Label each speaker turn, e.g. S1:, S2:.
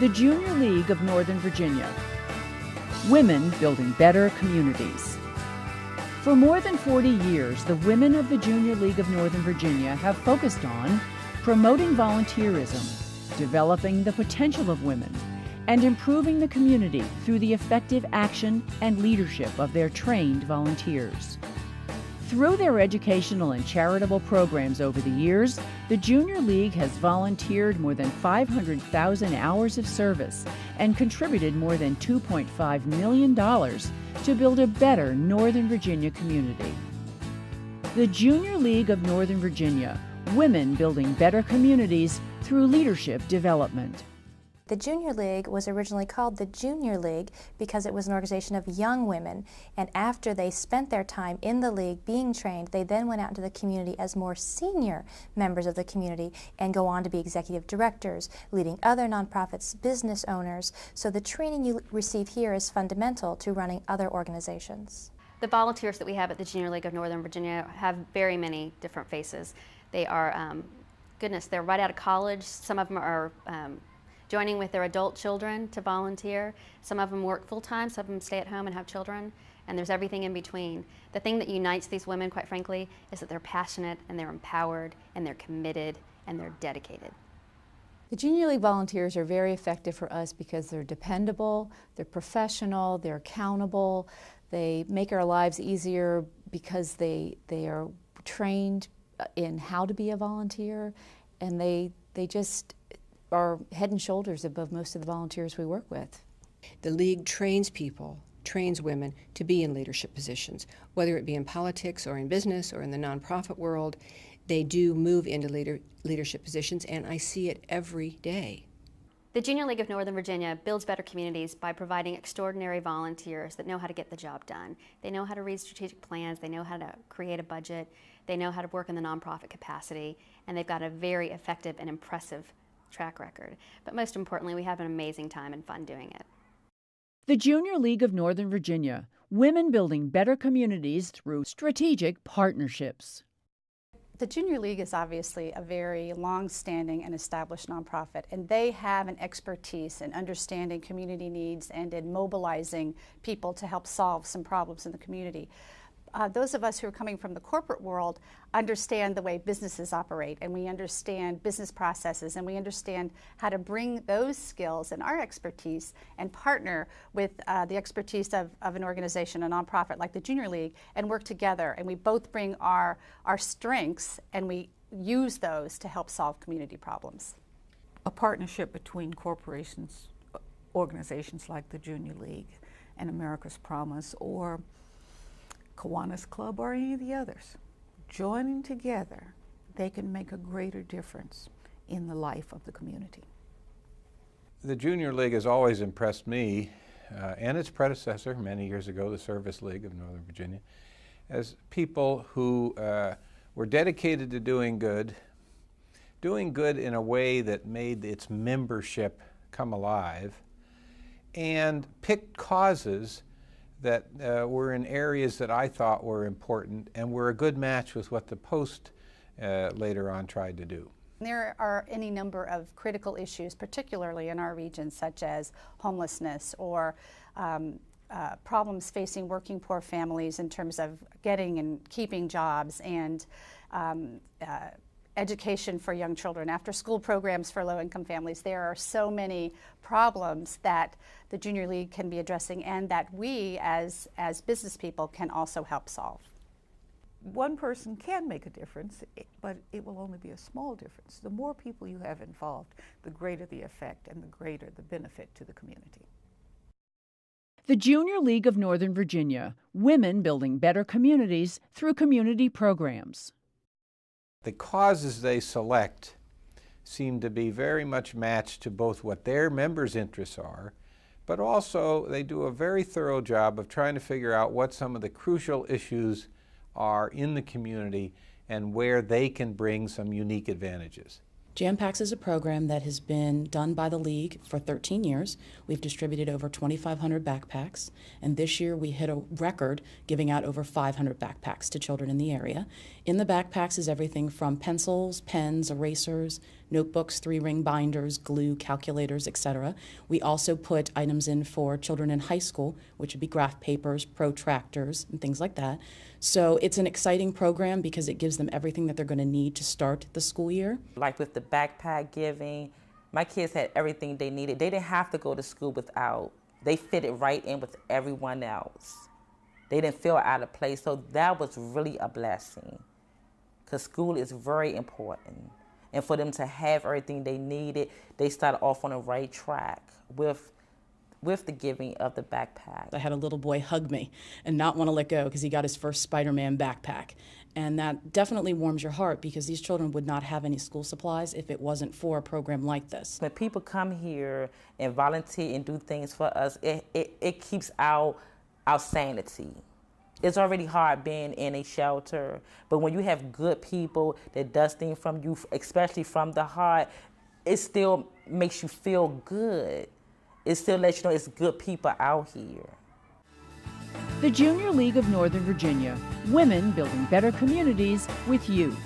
S1: The Junior League of Northern Virginia. Women building better communities. For more than 40 years, the women of the Junior League of Northern Virginia have focused on promoting volunteerism, developing the potential of women, and improving the community through the effective action and leadership of their trained volunteers. Through their educational and charitable programs over the years, the Junior League has volunteered more than 500,000 hours of service and contributed more than $2.5 million to build a better Northern Virginia community. The Junior League of Northern Virginia, women building better communities through leadership development.
S2: The Junior League was originally called the Junior League because it was an organization of young women, and after they spent their time in the league being trained, they then went out into the community as more senior members of the community and go on to be executive directors, leading other nonprofits, business owners. So the training you receive here is fundamental to running other organizations.
S3: The volunteers that we have at the Junior League of Northern Virginia have very many different faces. They are, they're right out of college. Some of them are joining with their adult children to volunteer. Some of them work full-time, some of them stay at home and have children, and there's everything in between. The thing that unites these women, quite frankly, is that they're passionate and they're empowered and they're committed and they're dedicated.
S4: The Junior League volunteers are very effective for us because they're dependable, they're professional, they're accountable, they make our lives easier because they are trained in how to be a volunteer, and they just are head and shoulders above most of the volunteers we work with.
S5: The League trains people, trains women to be in leadership positions, whether it be in politics or in business or in the nonprofit world. They do move into leadership positions, and I see it every day.
S3: The Junior League of Northern Virginia builds better communities by providing extraordinary volunteers that know how to get the job done. They know how to read strategic plans, they know how to create a budget, they know how to work in the nonprofit capacity, and they've got a very effective and impressive track record. But most importantly, we have an amazing time and fun doing it.
S1: The Junior League of Northern Virginia, women building better communities through strategic partnerships.
S6: The Junior League is obviously a very long-standing and established nonprofit, and they have an expertise in understanding community needs and in mobilizing people to help solve some problems in the community. Those of us who are coming from the corporate world understand the way businesses operate, and we understand business processes, and we understand how to bring those skills and our expertise and partner with the expertise of an organization, a nonprofit like the Junior League, and work together. And we both bring our strengths, and we use those to help solve community problems.
S7: A partnership between corporations, organizations like the Junior League and America's Promise, or Kiwanis Club, or any of the others, joining together, they can make a greater difference in the life of the community.
S8: The Junior League has always impressed me and its predecessor many years ago, the Service League of Northern Virginia, as people who were dedicated to doing good in a way that made its membership come alive, and picked causes that were in areas that I thought were important and were a good match with what the Post later on tried to do.
S6: There are any number of critical issues, particularly in our region, such as homelessness or problems facing working poor families in terms of getting and keeping jobs, and education for young children, after school programs for low-income families. There are so many problems that the Junior League can be addressing, and that we as business people can also help solve.
S7: One person can make a difference, but it will only be a small difference. The more people you have involved, the greater the effect and the greater the benefit to the community.
S1: The Junior League of Northern Virginia, women building better communities through community programs.
S8: The causes they select seem to be very much matched to both what their members' interests are, but also they do a very thorough job of trying to figure out what some of the crucial issues are in the community and where they can bring some unique advantages.
S9: Jam-Packs is a program that has been done by the League for 13 years. We've distributed over 2,500 backpacks, and this year we hit a record giving out over 500 backpacks to children in the area. In the backpacks is everything from pencils, pens, erasers, notebooks, 3-ring binders, glue, calculators, etc. We also put items in for children in high school, which would be graph papers, protractors, and things like that. So it's an exciting program because it gives them everything that they're going to need to start the school year.
S10: Like with the backpack giving, my kids had everything they needed. They didn't have to go to school without. They fitted right in with everyone else. They didn't feel out of place, so that was really a blessing, because school is very important. And for them to have everything they needed, they started off on the right track with the giving of the backpack.
S9: I had a little boy hug me and not want to let go because he got his first Spider-Man backpack. And that definitely warms your heart, because these children would not have any school supplies if it wasn't for a program like this.
S10: When people come here and volunteer and do things for us, it keeps our sanity. It's already hard being in a shelter, but when you have good people that does things from you, especially from the heart, it still makes you feel good. It still lets you know it's good people out here.
S1: The Junior League of Northern Virginia, women building better communities with you.